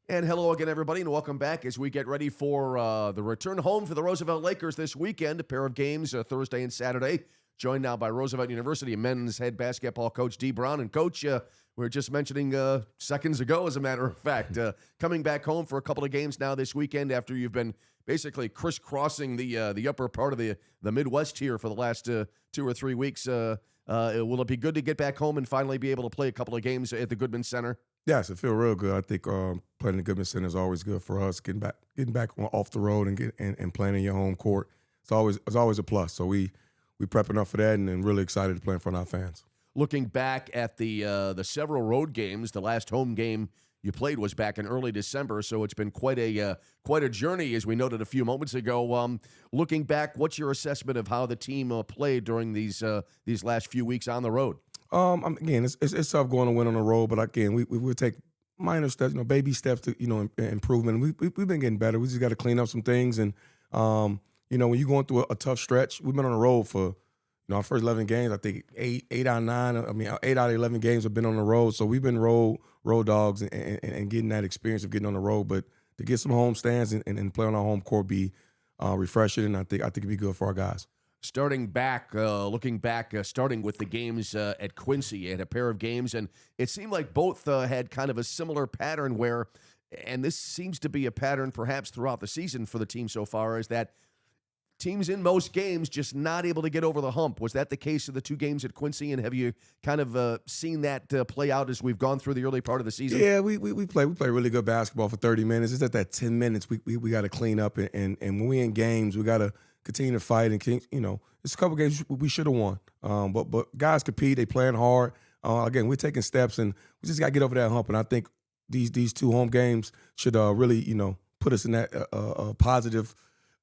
And hello again, everybody, and welcome back as we get ready for the return home for the Roosevelt Lakers this weekend. A pair of games, Thursday and Saturday. Joined now by Roosevelt University men's head basketball coach Dee Brown. And Coach, we were just mentioning seconds ago, as a matter of fact, coming back home for a couple of games now this weekend after you've been basically crisscrossing the upper part of the Midwest here for the last 2 or 3 weeks. Will it be good to get back home and finally be able to play a couple of games at the Goodman Center? Yes, it feels real good. I think playing the Goodman Center is always good for us. Getting back off the road and playing in your home court. It's always a plus. So we prepping up for that and really excited to play in front of our fans. Looking back at the several road games, the last home game you played was back in early December, so it's been quite a journey, as we noted a few moments ago. Looking back, what's your assessment of how the team played during these last few weeks on the road? Again, it's tough going to win on the road, but again, we will take minor steps, baby steps to improvement. We've been getting better. We just got to clean up some things, and when you're going through a tough stretch, we've been on the road for our first 11 games. I think 8 out of 9. 8 out of 11 games have been on the road. So we've been road dogs and getting that experience of getting on the road. But to get some home stands and play on our home court be refreshing, and I think it'd be good for our guys. Looking back, starting with the games at Quincy, you had a pair of games, and it seemed like both had kind of a similar pattern where, and this seems to be a pattern perhaps throughout the season for the team so far, is that teams in most games just not able to get over the hump. Was that the case of the 2 games at Quincy, and have you kind of seen that play out as we've gone through the early part of the season? Yeah, we play really good basketball for 30 minutes. It's at that 10 minutes we got to clean up, and when we in games, we got to continue to fight, and it's a couple games we should have won. But guys compete, they playing hard. Again, we're taking steps, and we just got to get over that hump. And I think these 2 home games should really put us in that positive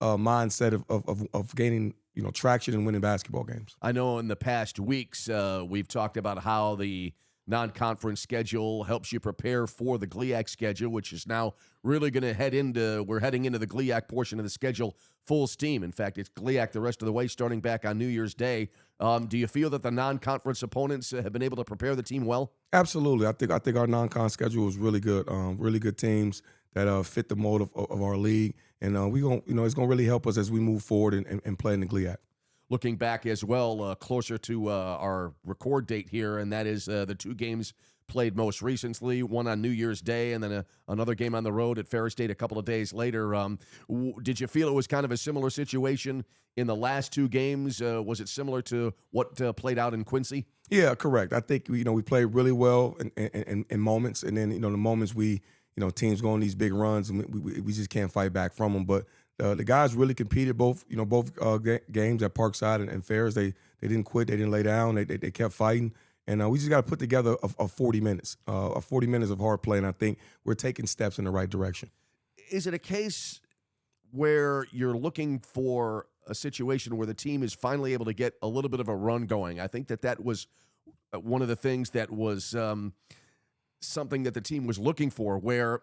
mindset of gaining traction and winning basketball games. I know in the past weeks we've talked about how the non-conference schedule helps you prepare for the GLIAC schedule, which is now really going to we're heading into the GLIAC portion of the schedule full steam. In fact, it's GLIAC the rest of the way starting back on New Year's Day. Do you feel that the non-conference opponents have been able to prepare the team well? Absolutely. I think our non-con schedule is really good. Really good teams that fit the mold of our league, and it's gonna really help us as we move forward and play in the GLIAC. Looking back as well, closer to our record date here, and that is the 2 games played most recently, one on New Year's Day and then another game on the road at Ferris State a couple of days later. Did you feel it was kind of a similar situation in the last 2 games? Was it similar to what played out in Quincy? Yeah, correct. I think we played really well in moments, and then the moments we teams go on these big runs and we just can't fight back from them. But the guys really competed both games at Parkside and Ferris. They didn't quit. They didn't lay down. They kept fighting. And we just got to put together a 40 minutes, 40 minutes of hard play. And I think we're taking steps in the right direction. Is it a case where you're looking for a situation where the team is finally able to get a little bit of a run going? I think that was one of the things that was something that the team was looking for, where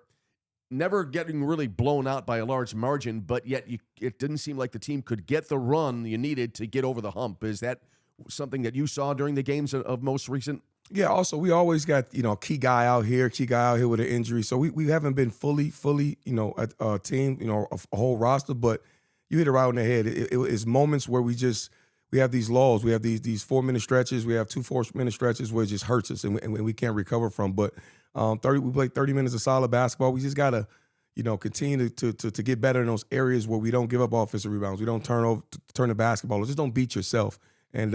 never getting really blown out by a large margin, but yet it didn't seem like the team could get the run you needed to get over the hump. Is that something that you saw during the games of most recent? Yeah, also, we always got, key guy out here with an injury. So we haven't been fully, a team, a whole roster, but you hit it right on the head. It's moments where we have these lulls. We have these 4-minute stretches. We have 2 4-minute stretches where it just hurts us and we can't recover from. But we play 30 minutes of solid basketball. We just got to, continue to get better in those areas where we don't give up offensive rebounds. We don't turn the basketball. Just don't beat yourself. And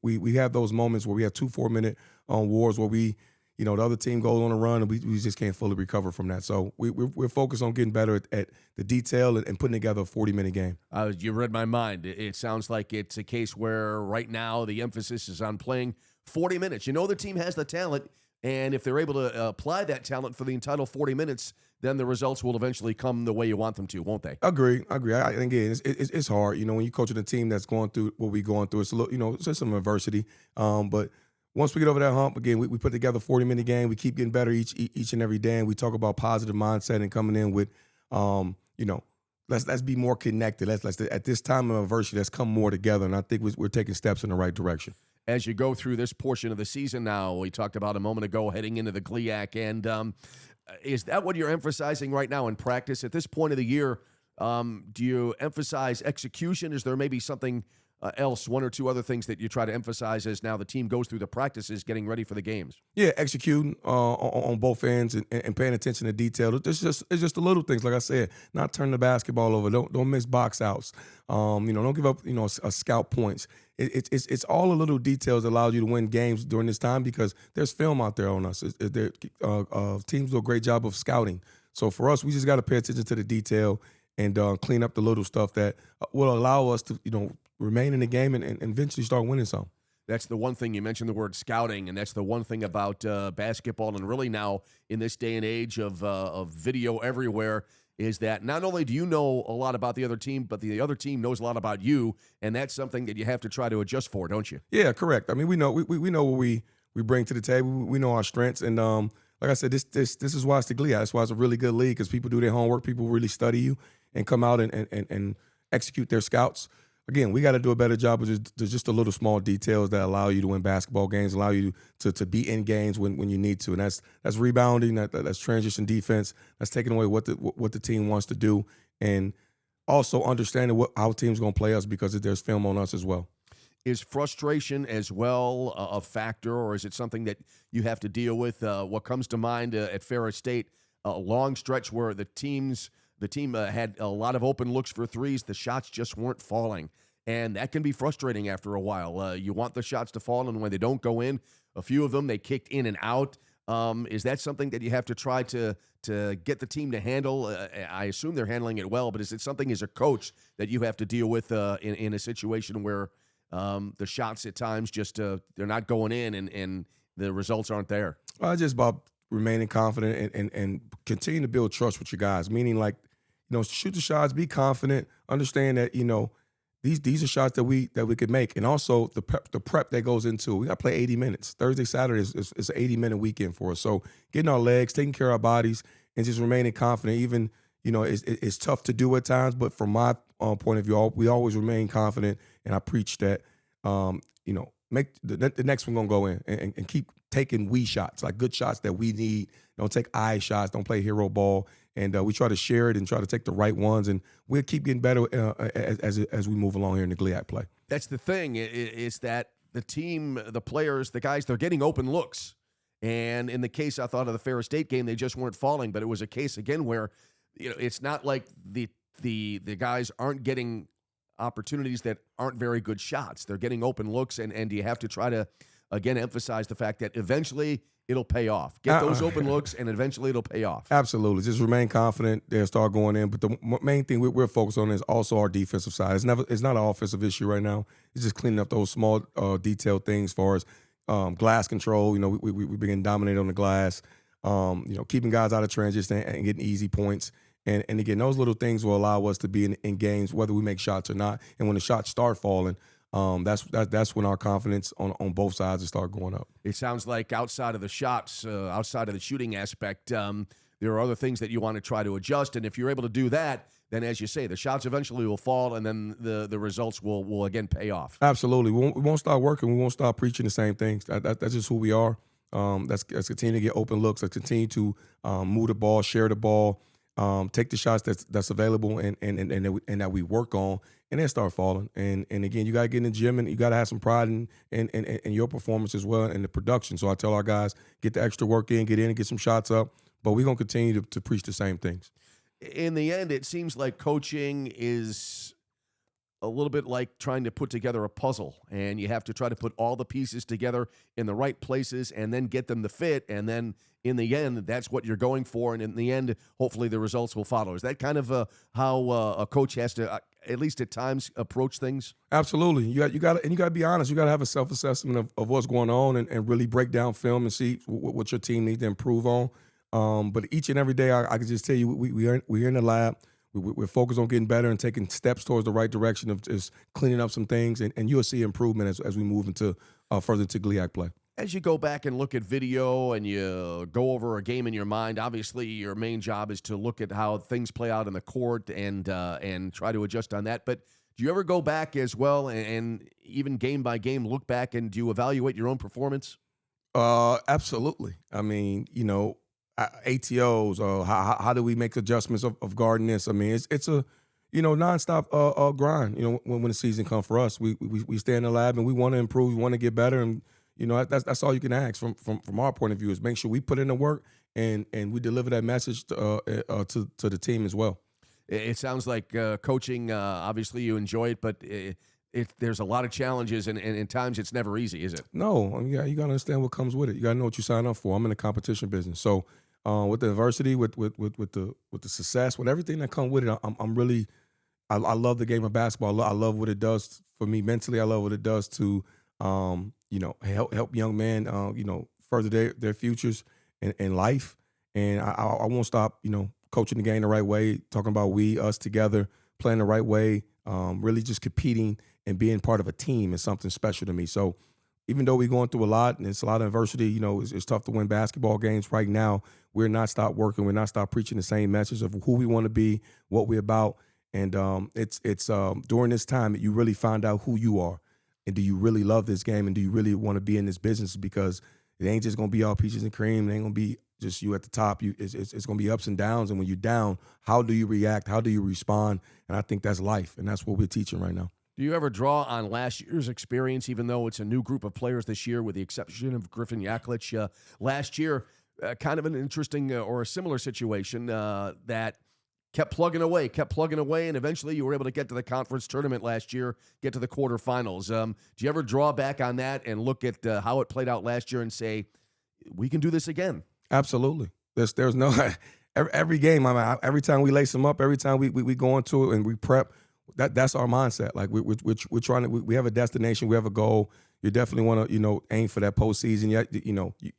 we have those moments where we have 2 4-minute wars where we, the other team goes on a run and we just can't fully recover from that. So we're focused on getting better at the detail and putting together a 40-minute game. You read my mind. It sounds like it's a case where right now the emphasis is on playing 40 minutes. The team has the talent, and if they're able to apply that talent for the entitled 40 minutes, then the results will eventually come the way you want them to, won't they? Agree. Again, it's hard. When you coaching a team that's going through what we're going through, it's a little, it's just some adversity. But once we get over that hump, again, we put together a 40-minute game. We keep getting better each and every day, and we talk about positive mindset and coming in with, let's be more connected. Let's at this time of adversity, let's come more together. And I think we're taking steps in the right direction. As you go through this portion of the season now, we talked about a moment ago heading into the GLIAC, and Is that what you're emphasizing right now in practice at this point of the year? Do you emphasize execution? Is there maybe something else, one or two other things that you try to emphasize as now the team goes through the practices, getting ready for the games? Yeah, executing on both ends and paying attention to detail. It's just the little things, like I said, not turning the basketball over. Don't miss box outs. Don't give up a scout points. It's all the little details that allow you to win games during this time because there's film out there on us. Teams do a great job of scouting. So for us, we just got to pay attention to the detail and clean up the little stuff that will allow us to remain in the game and eventually start winning some. That's the one thing. You mentioned the word scouting, and that's the one thing about basketball, and really now in this day and age of video everywhere, is that not only do you know a lot about the other team, but the other team knows a lot about you, and that's something that you have to try to adjust for, don't you? Yeah, correct. I mean, we know what we bring to the table. We know our strengths, and like I said, this is why it's the GLEAD. That's why it's a really good league because people do their homework, people really study you, and come out and execute their scouts. Again, we got to do a better job of just the little small details that allow you to win basketball games, allow you to be in games when you need to, and that's rebounding, that's transition defense, that's taking away what the team wants to do, and also understanding how teams going to play us because there's film on us as well. Is frustration as well a factor, or is it something that you have to deal with? What comes to mind at Ferris State, a long stretch where the team had a lot of open looks for threes. The shots just weren't falling, and that can be frustrating after a while. You want the shots to fall, and when they don't go in, a few of them, they kicked in and out. Is that something that you have to try to get the team to handle? I assume they're handling it well, but is it something as a coach that you have to deal with in a situation where the shots at times just they're not going in and the results aren't there? Just about remaining confident and continue to build trust with your guys, meaning like, shoot the shots, be confident, understand that, these are shots that we could make. And also the prep that goes into, we got to play 80 minutes. Thursday, Saturday is an 80-minute weekend for us. So getting our legs, taking care of our bodies, and just remaining confident, even, it's tough to do at times. But from my point of view, we always remain confident. And I preach that, make the next one going to go in and keep taking shots, like good shots that we need. Don't take shots. Don't play hero ball. And we try to share it and try to take the right ones. And we'll keep getting better as we move along here in the GLEAD play. That's the thing is that the team, the players, the guys, they're getting open looks. And in the case I thought of the Ferris State game, they just weren't falling. But it was a case, again, where it's not like the guys aren't getting opportunities that aren't very good shots. They're getting open looks, and you have to try to, again, emphasize the fact that eventually it'll pay off. Get those open looks, and eventually it'll pay off. Absolutely. Just remain confident. They'll start going in. But the main thing we're focused on is also our defensive side. It's not an offensive issue right now. It's just cleaning up those small detailed things as far as glass control. We begin dominating on the glass. Keeping guys out of transition and getting easy points. And again, those little things will allow us to be in games, whether we make shots or not. And when the shots start falling, that's when our confidence on both sides will start going up. It sounds like outside of the shots, outside of the shooting aspect, there are other things that you want to try to adjust. And if you're able to do that, then as you say, the shots eventually will fall, and then the results will again pay off. Absolutely. We won't stop working. We won't stop preaching the same things. That's just who we are. Let's continue to get open looks. Let's continue to move the ball, share the ball. Take the shots that's available and that we work on, and then start falling. And again, you got to get in the gym, and you got to have some pride in your performance as well and the production. So I tell our guys, get the extra work in, get in and get some shots up. But we're going to continue to preach the same things. In the end, it seems like coaching is a little bit like trying to put together a puzzle, and you have to try to put all the pieces together in the right places and then get them to fit, and then in the end, that's what you're going for, and in the end, hopefully the results will follow. Is that kind of how a coach has to, at least at times, approach things? Absolutely. You got to be honest. You got to have a self-assessment of what's going on and really break down film and see what your team needs to improve on. But each and every day, I can just tell you, we're in the lab. We're focused on getting better and taking steps towards the right direction of just cleaning up some things, and you'll see improvement as we move into further to GLEAD play. As you go back and look at video and you go over a game in your mind, obviously your main job is to look at how things play out in the court and try to adjust on that. But do you ever go back as well and even game by game look back and do you evaluate your own performance? Absolutely. I mean, ATOs, how do we make adjustments of guarding this? I mean, it's a nonstop grind. When the season comes for us, we stay in the lab and we want to improve, we want to get better, and that's all you can ask from our point of view is make sure we put in the work and we deliver that message to the team as well. It sounds like coaching. Obviously, you enjoy it, but there's a lot of challenges, and in times it's never easy, is it? No, I mean, you got to understand what comes with it. You got to know what you sign up for. I'm in the competition business, so with the adversity, with the success, with everything that comes with it, I'm really. I love the game of basketball. I love what it does for me mentally. I love what it does to help young men further their futures in life. And I won't stop coaching the game the right way, talking about us together, playing the right way, really just competing and being part of a team is something special to me. So even though we're going through a lot and it's a lot of adversity, it's tough to win basketball games right now. We're not stop working. We're not stop preaching the same message of who we want to be, what we're about. And it's during this time that you really find out who you are. And do you really love this game? And do you really want to be in this business? Because it ain't just going to be all peaches and cream. It ain't going to be just you at the top. It's going to be ups and downs. And when you're down, how do you react? How do you respond? And I think that's life. And that's what we're teaching right now. Do you ever draw on last year's experience, even though it's a new group of players this year, with the exception of Griffin Yaklich? Last year, kind of an interesting or a similar situation that kept plugging away, and eventually you were able to get to the conference tournament last year, get to the quarterfinals. Do you ever draw back on that and look at how it played out last year and say, we can do this again? Absolutely. There's no every game. Every time we lace them up, every time we go into it and we prep, that's our mindset. Like we're trying to. We have a destination. We have a goal. You definitely want to aim for that postseason.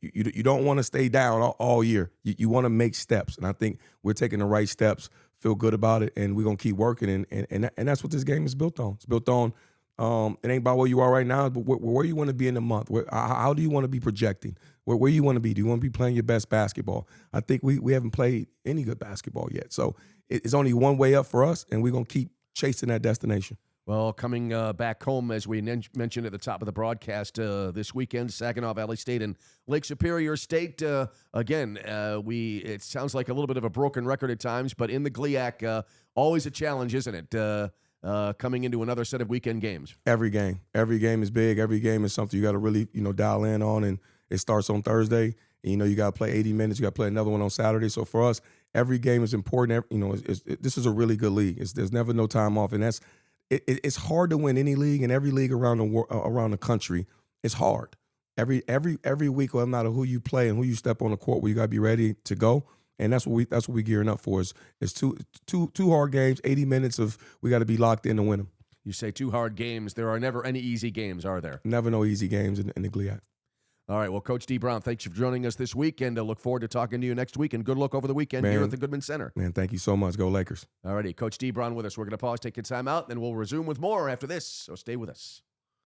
You don't want to stay down all year. You want to make steps, and I think we're taking the right steps. Feel good about it, and we're gonna keep working. And that's what this game is built on. It's built on. It ain't about where you are right now, but where you want to be in a month. How do you want to be projecting? Where you want to be? Do you want to be playing your best basketball? I think we haven't played any good basketball yet. So it's only one way up for us, and we're going to keep chasing that destination. Well, coming back home, as we mentioned at the top of the broadcast this weekend, Saginaw Valley State and Lake Superior State. Again, it sounds like a little bit of a broken record at times, but in the GLIAC, always a challenge, isn't it? Coming into another set of weekend games. Every game is big. Every game is something you got to really, dial in on. And it starts on Thursday. And, you got to play 80 minutes. You got to play another one on Saturday. So for us, every game is important. This is a really good league. There's never no time off, and it's hard to win any league, and every league around the country. It's hard. Every week, no matter who you play and who you step on the court, where you got to be ready to go. And that's what we gearing up for. It's two hard games, 80 minutes of we got to be locked in to win them. You say 2 hard games. There are never any easy games, are there? Never no easy games in the GLIAC. All right. Well, Coach D. Brown, thanks for joining us this week, and look forward to talking to you next week. And good luck over the weekend here at the Goodman Center. Man, thank you so much. Go Lakers. All righty. Coach D. Brown with us. We're going to pause, take a time out, and then we'll resume with more after this. So stay with us.